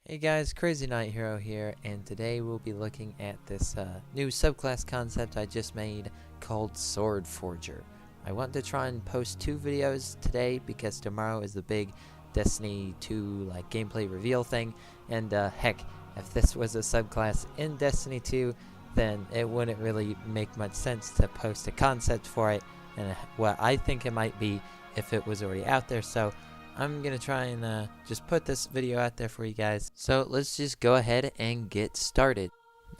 Hey guys, CrazyKnightHero here, and today we'll be looking at this new subclass concept I just made called Sword Forger. I want to try and post 2 videos today because tomorrow is the big Destiny 2 gameplay reveal thing, and heck, if this was a subclass in Destiny 2, then it wouldn't really make much sense to post a concept for it and what I think it might be if it was already out there. So I'm gonna try and just put this video out there for you guys. So let's just go ahead and get started.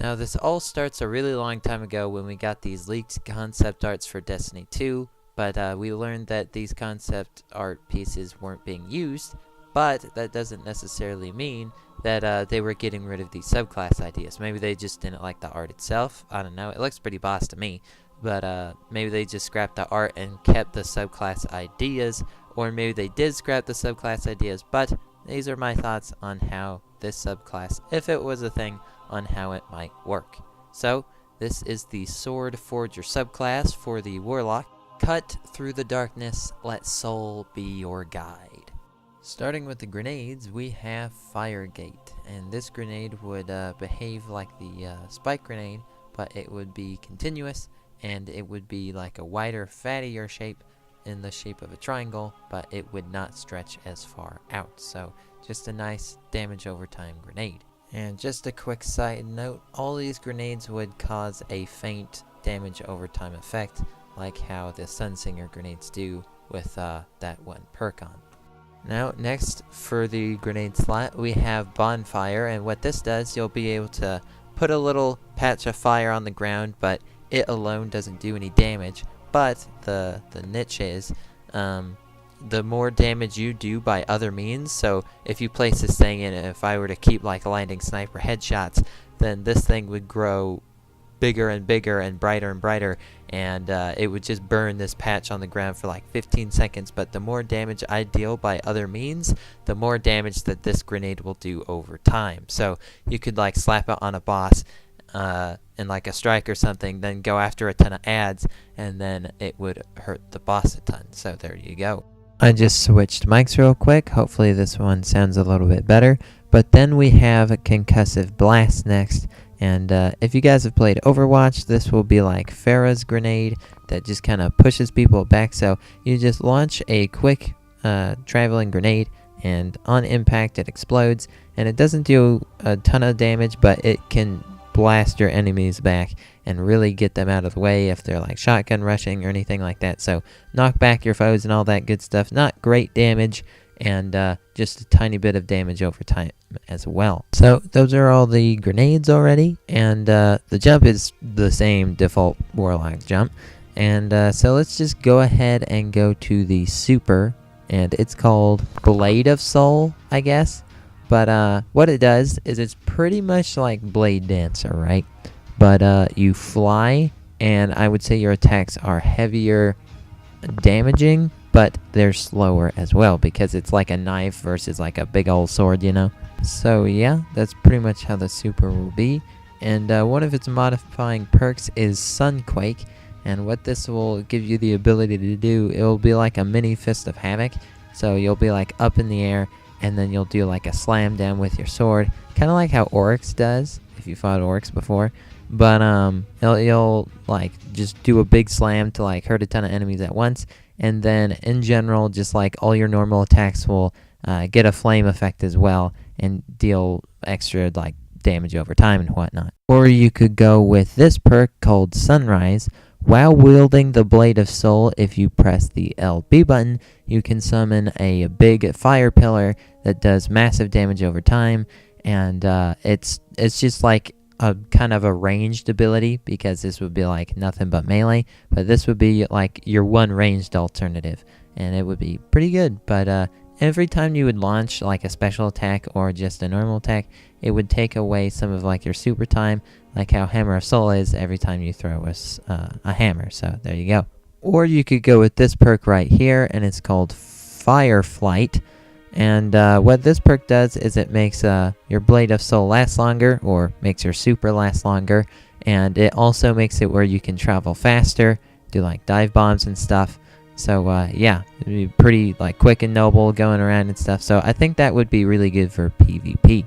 Now this all starts a really long time ago when we got these leaked concept arts for Destiny 2, but we learned that these concept art pieces weren't being used, but that doesn't necessarily mean that they were getting rid of these subclass ideas. Maybe they just didn't like the art itself. I don't know, it looks pretty boss to me, but maybe they just scrapped the art and kept the subclass ideas, or maybe they did scrap the subclass ideas, but these are my thoughts on how this subclass, if it was a thing, on how it might work. So, this is the Sword Forger subclass for the Warlock. Cut through the darkness, let soul be your guide. Starting with the grenades, we have Firegate, and this grenade would behave like the spike grenade, but it would be continuous, and it would be like a wider, fattier shape in the shape of a triangle, but it would not stretch as far out. So just a nice damage over time grenade. And just a quick side note, all these grenades would cause a faint damage over time effect, like how the Sunsinger grenades do with that one perk on. Now next for the grenade slot we have Bonfire, and what this does, you'll be able to put a little patch of fire on the ground, but it alone doesn't do any damage. But the niche is, the more damage you do by other means, so if you place this thing in, if I were to keep landing sniper headshots, then this thing would grow bigger and bigger and brighter, and it would just burn this patch on the ground for 15 seconds, but the more damage I deal by other means, the more damage that this grenade will do over time. So you could slap it on a boss, in a strike or something, then go after a ton of ads, and then it would hurt the boss a ton. So there you go. I just switched mics real quick. Hopefully this one sounds a little bit better. But then we have Concussive Blast next, and if you guys have played Overwatch, this will be like Pharah's grenade that just kind of pushes people back. So you just launch a quick traveling grenade, and on impact it explodes, and it doesn't do a ton of damage, but it can blast your enemies back and really get them out of the way if they're shotgun rushing or anything like that. So knock back your foes and all that good stuff. Not great damage, and just a tiny bit of damage over time as well. So those are all the grenades already, and the jump is the same default Warlock jump. And so let's just go ahead and go to the super, and it's called Blade of Soul, I guess. But what it does is it's pretty much like Blade Dancer, right? But you fly, and I would say your attacks are heavier damaging, but they're slower as well, because it's like a knife versus a big old sword, you know? So yeah, that's pretty much how the super will be. And one of its modifying perks is Sunquake, and what this will give you the ability to do, it will be like a mini Fist of Havoc. So you'll be up in the air, and then you'll do a slam down with your sword, kind of like how Oryx does, if you fought Oryx before. But you'll just do a big slam to hurt a ton of enemies at once, and then in general, just all your normal attacks will get a flame effect as well, and deal extra damage over time and whatnot. Or you could go with this perk called Sunrise. While wielding the Blade of Soul, if you press the LB button, you can summon a big fire pillar that does massive damage over time, and it's just a kind of a ranged ability, because this would be nothing but melee, but this would be your one ranged alternative, and it would be pretty good. But every time you would launch a special attack or just a normal attack, it would take away some of your super time, like how Hammer of Soul is every time you throw a hammer. So there you go. Or you could go with this perk right here, and it's called Fireflight. And what this perk does is it makes your Blade of Soul last longer, or makes your super last longer, and it also makes it where you can travel faster, do dive bombs and stuff. So yeah, it'd be pretty quick and noble going around and stuff. So I think that would be really good for PvP.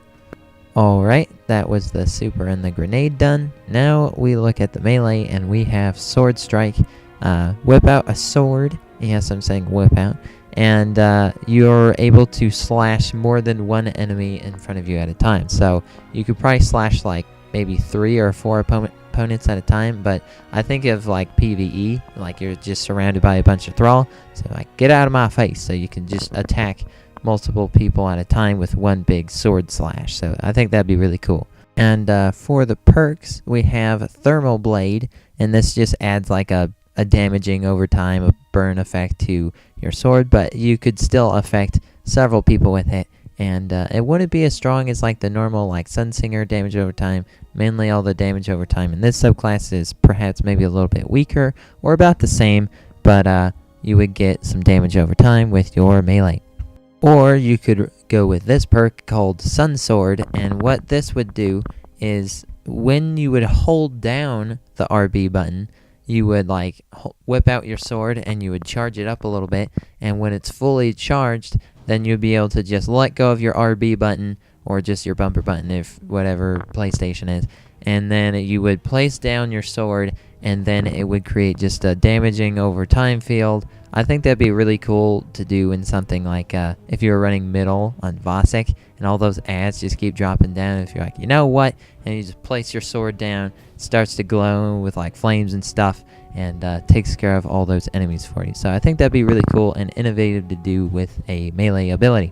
Alright, that was the super and the grenade done. Now we look at the melee and we have sword strike. Whip out a sword. Yes, I'm saying whip out. And you're able to slash more than one enemy in front of you at a time. So you could probably slash like maybe 3 or 4 opponents at a time. But I think of like PvE, like you're just surrounded by a bunch of thrall. So like, get out of my face. So you can just attack multiple people at a time with one big sword slash. So I think that'd be really cool. And for the perks, we have Thermal Blade, and this just adds like a damaging over time, a burn effect to your sword, but you could still affect several people with it. And it wouldn't be as strong as like the normal like Sunsinger damage over time. Mainly all the damage over time in this subclass is perhaps maybe a little bit weaker or about the same, but you would get some damage over time with your melee. Or you could go with this perk called Sun Sword, and what this would do is when you would hold down the RB button, you would like whip out your sword and you would charge it up a little bit, and when it's fully charged, then you'd be able to just let go of your RB button or just your bumper button, if whatever PlayStation is, and then you would place down your sword, and then it would create just a damaging over time field. I think that'd be really cool to do in something like if you were running middle on Vasek and all those ads just keep dropping down. If you're like, you know what, and you just place your sword down, it starts to glow with like flames and stuff, and takes care of all those enemies for you. So I think that'd be really cool and innovative to do with a melee ability.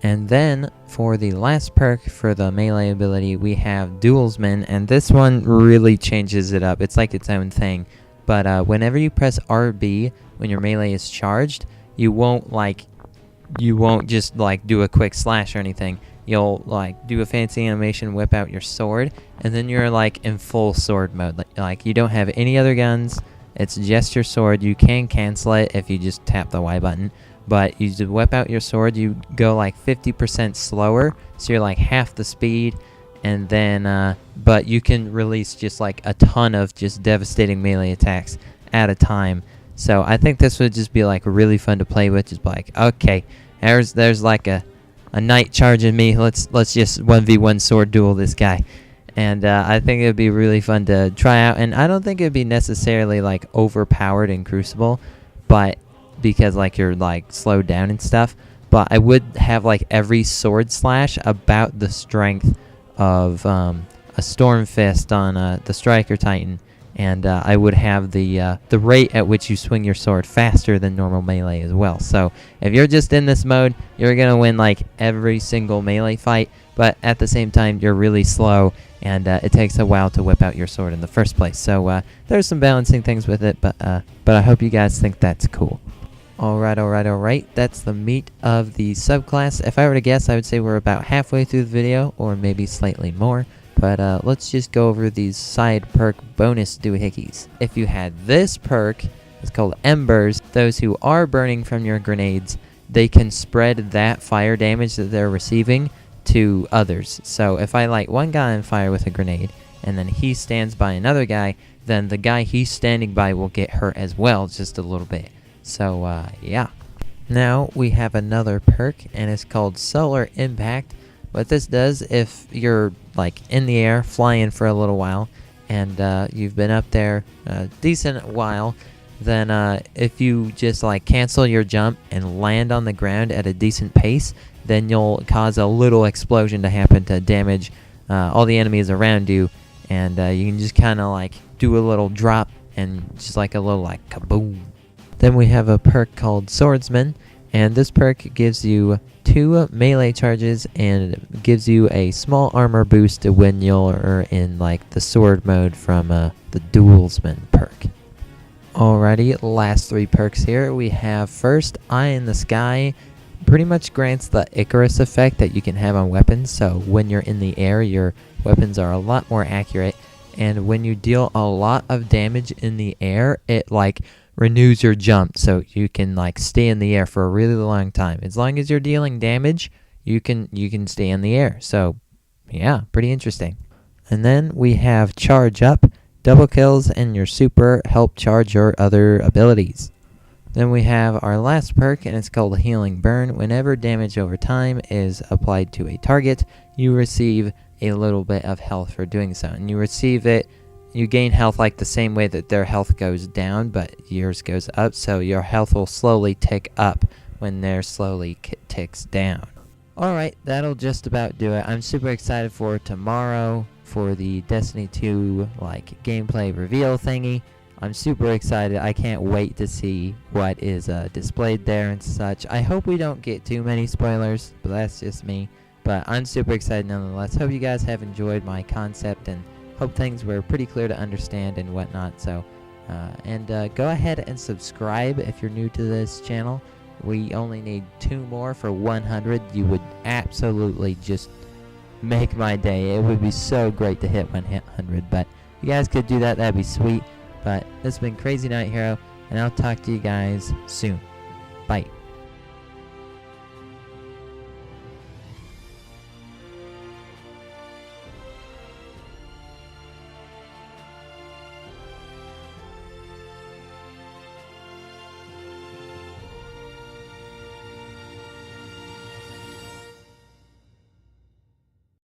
And then for the last perk for the melee ability, we have Duelsman, and this one really changes it up. It's like its own thing. But whenever you press RB when your melee is charged, you won't just like do a quick slash or anything. You'll like do a fancy animation, whip out your sword, and then you're like in full sword mode. Like you don't have any other guns. It's just your sword. You can cancel it if you just tap the Y button. But you just whip out your sword, you go like 50% slower, so you're like half the speed, and then, but you can release just like a ton of just devastating melee attacks at a time. So I think this would just be like really fun to play with, just like, okay, there's like a knight charging me, let's just 1v1 sword duel this guy. And I think it would be really fun to try out, and I don't think it would be necessarily like overpowered in Crucible, but because like you're like slowed down and stuff, but I would have like every sword slash about the strength of a Storm Fist on the Striker Titan, and I would have the rate at which you swing your sword faster than normal melee as well. So if you're just in this mode, you're gonna win like every single melee fight, but at the same time you're really slow, and it takes a while to whip out your sword in the first place. So there's some balancing things with it, but I hope you guys think that's cool. Alright, that's the meat of the subclass. If I were to guess, I would say we're about halfway through the video, or maybe slightly more. But let's just go over these side perk bonus doohickeys. If you had this perk, it's called Embers. Those who are burning from your grenades, they can spread that fire damage that they're receiving to others. So if I light one guy on fire with a grenade, and then he stands by another guy, then the guy he's standing by will get hurt as well, just a little bit. So, yeah. Now, we have another perk, and it's called Solar Impact. What this does, if you're, like, in the air, flying for a little while, and you've been up there a decent while, then if you just, like, cancel your jump and land on the ground at a decent pace, then you'll cause a little explosion to happen to damage all the enemies around you, and you can just kind of, like, do a little drop, and just, like, a little, like, kaboom. Then we have a perk called Swordsman, and this perk gives you 2 melee charges and gives you a small armor boost when you're in like the sword mode from the Duelsman perk. Alrighty, last 3 perks here. We have first, Eye in the Sky. Pretty much grants the Icarus effect that you can have on weapons, so when you're in the air, your weapons are a lot more accurate, and when you deal a lot of damage in the air, it like renews your jump, so you can like stay in the air for a really long time. As long as you're dealing damage, you can stay in the air. So yeah, pretty interesting. And then we have Charge Up. Double kills and your super help charge your other abilities. Then we have our last perk, and it's called Healing Burn. Whenever damage over time is applied to a target, you receive a little bit of health for doing so. And you gain health like the same way that their health goes down, but yours goes up, so your health will slowly tick up when theirs slowly ticks down. Alright, that'll just about do it. I'm super excited for tomorrow for the Destiny 2 gameplay reveal thingy. I'm super excited. I can't wait to see what is displayed there and such. I hope we don't get too many spoilers, but that's just me. But I'm super excited nonetheless. Hope you guys have enjoyed my concept and hope things were pretty clear to understand and whatnot. So, go ahead and subscribe if you're new to this channel. We only need 2 more for 100. You would absolutely just make my day. It would be so great to hit 100. But if you guys could do that, that'd be sweet. But this has been CrazyKnightHero, and I'll talk to you guys soon. Bye.